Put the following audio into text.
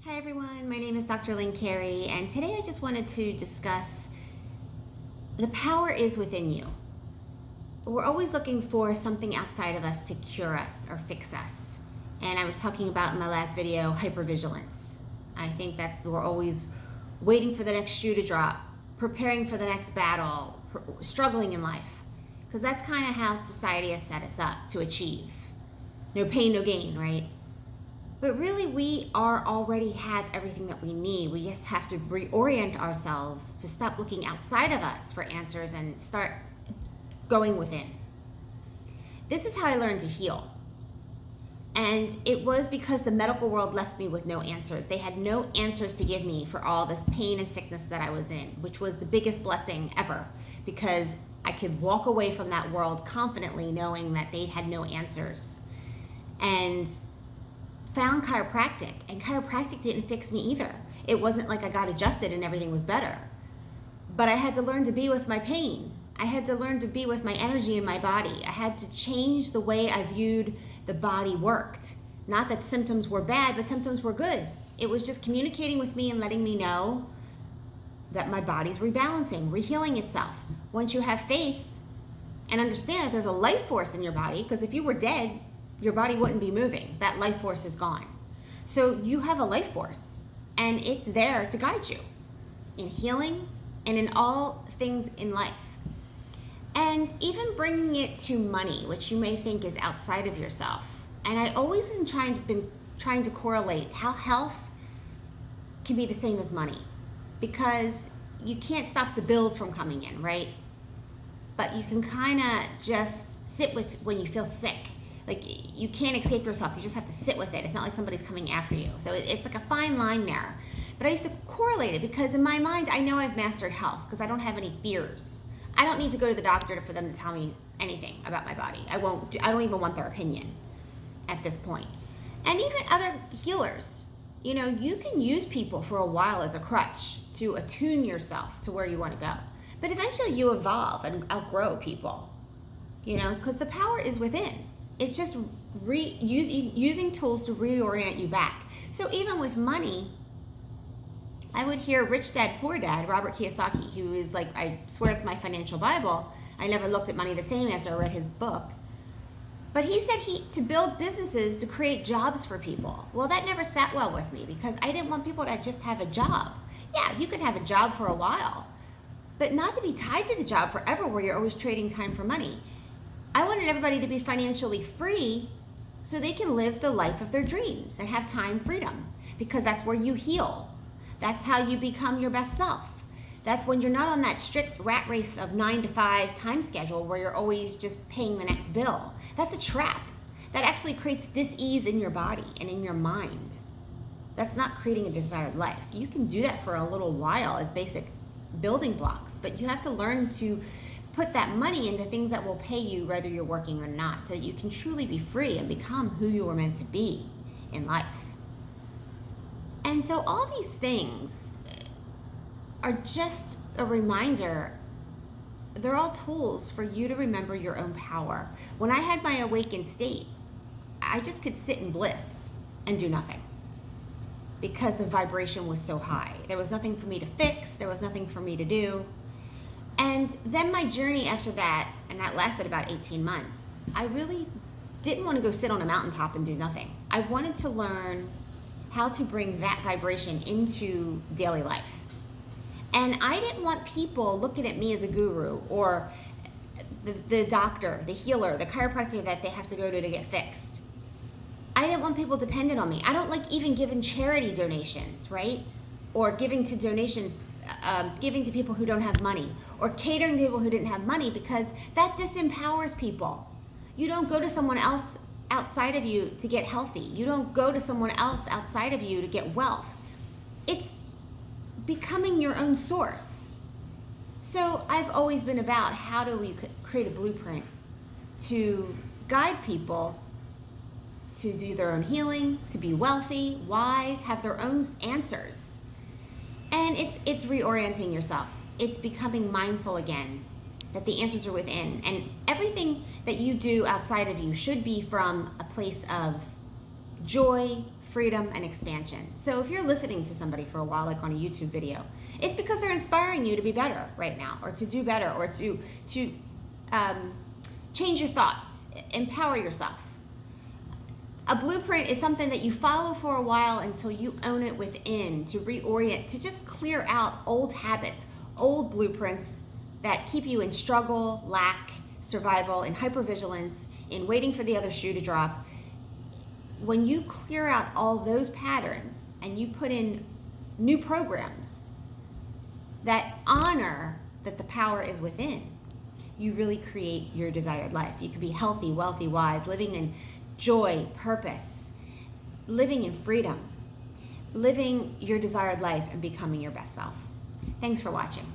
Hi everyone, my name is Dr. Lynn Carey, and today I just wanted to discuss the power is within you. We're always looking for something outside of us to cure us or fix us. And I was talking about in my last video, hypervigilance. I think we're always waiting for the next shoe to drop, preparing for the next battle, struggling in life. Because that's kind of how society has set us up to achieve. No pain, no gain, right? But really, we already have everything that we need. We just have to reorient ourselves to stop looking outside of us for answers and start going within. This is how I learned to heal. And it was because the medical world left me with no answers. They had no answers to give me for all this pain and sickness that I was in, which was the biggest blessing ever, because I could walk away from that world confidently knowing that they had no answers. And found chiropractic, and chiropractic didn't fix me either. It wasn't like I got adjusted and everything was better. But I had to learn to be with my pain. I had to learn to be with my energy in my body. I had to change the way I viewed the body worked. Not that symptoms were bad, but symptoms were good. It was just communicating with me and letting me know that my body's rebalancing, rehealing itself. Once you have faith and understand that there's a life force in your body, because if you were dead, your body wouldn't be moving. That life force is gone. So you have a life force, and it's there to guide you in healing and in all things in life. And even bringing it to money, which you may think is outside of yourself. And I always been trying to correlate how health can be the same as money, because you can't stop the bills from coming in, right? But you can kind of just sit with when you feel sick. Like, you can't escape yourself. You just have to sit with it. It's not like somebody's coming after you. So it's like a fine line there. But I used to correlate it because in my mind, I know I've mastered health because I don't have any fears. I don't need to go to the doctor for them to tell me anything about my body. I don't even want their opinion at this point. And even other healers, you can use people for a while as a crutch to attune yourself to where you want to go. But eventually you evolve and outgrow people, because the power is within. It's just using tools to reorient you back. So even with money, I would hear Rich Dad, Poor Dad, Robert Kiyosaki, who is like, I swear it's my financial Bible. I never looked at money the same after I read his book. But he said to build businesses to create jobs for people. Well, that never sat well with me because I didn't want people to just have a job. Yeah, you could have a job for a while, but not to be tied to the job forever where you're always trading time for money. I wanted everybody to be financially free so they can live the life of their dreams and have time freedom, because that's where you heal. That's how you become your best self. That's when you're not on that strict rat race of 9 to 5 time schedule where you're always just paying the next bill. That's a trap. That actually creates dis-ease in your body and in your mind. That's not creating a desired life. You can do that for a little while as basic building blocks, but you have to learn to put that money into things that will pay you whether you're working or not, so that you can truly be free and become who you were meant to be in life. And so all these things are just a reminder. They're all tools for you to remember your own power. When I had my awakened state, I just could sit in bliss and do nothing because the vibration was so high. There was nothing for me to fix. There was nothing for me to do. And then my journey after that, and that lasted about 18 months, I really didn't want to go sit on a mountaintop and do nothing. I wanted to learn how to bring that vibration into daily life. And I didn't want people looking at me as a guru or the doctor, the healer, the chiropractor that they have to go to get fixed. I didn't want people dependent on me. I don't like even giving charity donations, right? Or giving to people who don't have money, or catering to people who didn't have money, because that disempowers people. You don't go to someone else outside of you to get healthy. You don't go to someone else outside of you to get wealth. It's becoming your own source. So I've always been about how do we create a blueprint to guide people to do their own healing, to be wealthy, wise, have their own answers. And it's reorienting yourself. It's becoming mindful again, that the answers are within. And everything that you do outside of you should be from a place of joy, freedom, and expansion. So if you're listening to somebody for a while, like on a YouTube video, it's because they're inspiring you to be better right now, or to do better, or to change your thoughts, empower yourself. A blueprint is something that you follow for a while until you own it within, to reorient, to just clear out old habits, old blueprints that keep you in struggle, lack, survival, in hypervigilance, in waiting for the other shoe to drop. When you clear out all those patterns and you put in new programs that honor that the power is within, you really create your desired life. You can be healthy, wealthy, wise, living in joy, purpose, living in freedom, living your desired life and becoming your best self. Thanks for watching.